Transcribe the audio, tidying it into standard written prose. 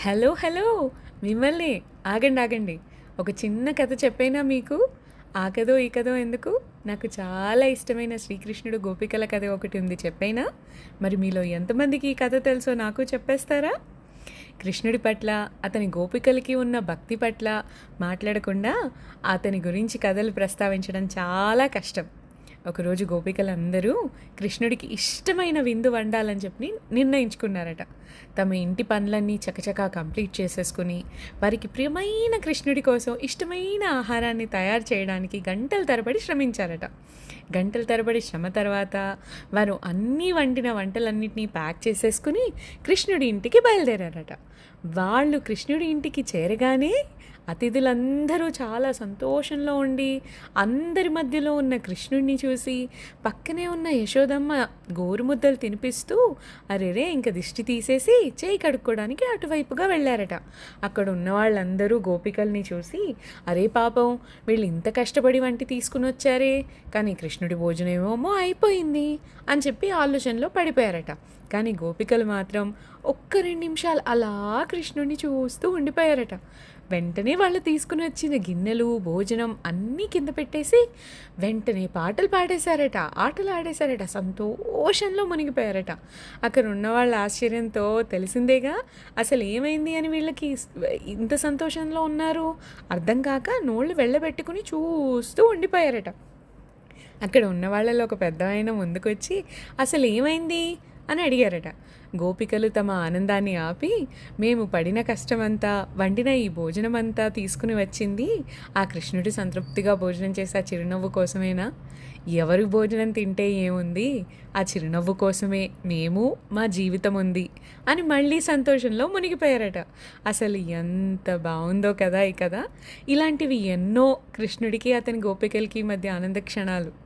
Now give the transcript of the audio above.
hello hello మిమ్మల్ని ఆగండి ఆగండి ఒక చిన్న కథ చెప్పైనా మీకు ఆ కథో ఈ కథో ఎందుకు నాకు చాలా ఇష్టమైన శ్రీకృష్ణుడు గోపికల కథ ఒకటి ఉంది చెప్పైనా మరి మీలో ఎంతమందికి ఈ కథ తెలుసో నాకు చెప్పేస్తారా కృష్ణుడి పట్ల అతని గోపికలకి ఉన్న భక్తి పట్ల మాట్లాడకుండా అతని గురించి కథలు ప్రస్తావించడం చాలా కష్టం ఒకరోజు గోపికలందరూ కృష్ణుడికి ఇష్టమైన విందు వండాలని చెప్పి నిర్ణయించుకున్నారట తమ ఇంటి పనులన్నీ చకచకా కంప్లీట్ చేసేసుకుని వారికి ప్రియమైన కృష్ణుడి కోసం ఇష్టమైన ఆహారాన్ని తయారు చేయడానికి గంటల తరబడి శ్రమించారట గంటల తరబడి శ్రమ తర్వాత వారు అన్నీ వండిన వంటలన్నింటినీ ప్యాక్ చేసేసుకుని కృష్ణుడి ఇంటికి బయలుదేరారట వాళ్ళు కృష్ణుడి ఇంటికి చేరగానే అతిథులందరూ చాలా సంతోషంలో ఉండి అందరి మధ్యలో ఉన్న కృష్ణుడిని చూసి పక్కనే ఉన్న యశోదమ్మ గోరుముద్దలు తినిపిస్తూ అరెరే ఇంక దిష్టి తీసేసి చేయి కడుక్కోవడానికి అటువైపుగా వెళ్ళారట అక్కడ ఉన్న వాళ్ళందరూ గోపికల్ని చూసి అరే పాపం వీళ్ళు ఇంత కష్టపడి వంటి తీసుకుని వచ్చారే కానీ కృష్ణుడి భోజనమేమో అయిపోయింది అని చెప్పి ఆలోచనలో పడిపోయారట కానీ గోపికలు మాత్రం ఒక్క 2 నిమిషాలు అలా కృష్ణుడిని చూస్తూ ఉండిపోయారట వెంటనే వాళ్ళు తీసుకుని వచ్చిన గిన్నెలు భోజనం అన్నీ కింద పెట్టేసి వెంటనే పాటలు పాడేశారట ఆటలు ఆడేశారట సంతోషంలో మునిగిపోయారట అక్కడ ఉన్న వాళ్ళ ఆశ్చర్యంతో తెలిసిందేగా అసలు ఏమైంది అని వీళ్ళకి ఇంత సంతోషంలో ఉన్నారు అర్థం కాక నోళ్ళు వెళ్ళబెట్టుకుని చూస్తూ ఉండిపోయారట అక్కడ ఉన్న వాళ్ళలో ఒక పెద్ద ఆయన ముందుకొచ్చి అసలు ఏమైంది అని అడిగారట గోపికలు తమ ఆనందాన్ని ఆపి మేము పడిన కష్టమంతా వండిన ఈ భోజనమంతా తీసుకుని వచ్చింది ఆ కృష్ణుడి సంతృప్తిగా భోజనం చేసే ఆ చిరునవ్వు కోసమేనా ఎవరు భోజనం తింటే ఏముంది ఆ చిరునవ్వు కోసమే మేము మా జీవితం ఉంది అని మళ్ళీ సంతోషంలో మునిగిపోయారట అసలు ఎంత బాగుందో కదా ఈ కదా ఇలాంటివి ఎన్నో కృష్ణుడికి అతని గోపికలకి మధ్య ఆనంద క్షణాలు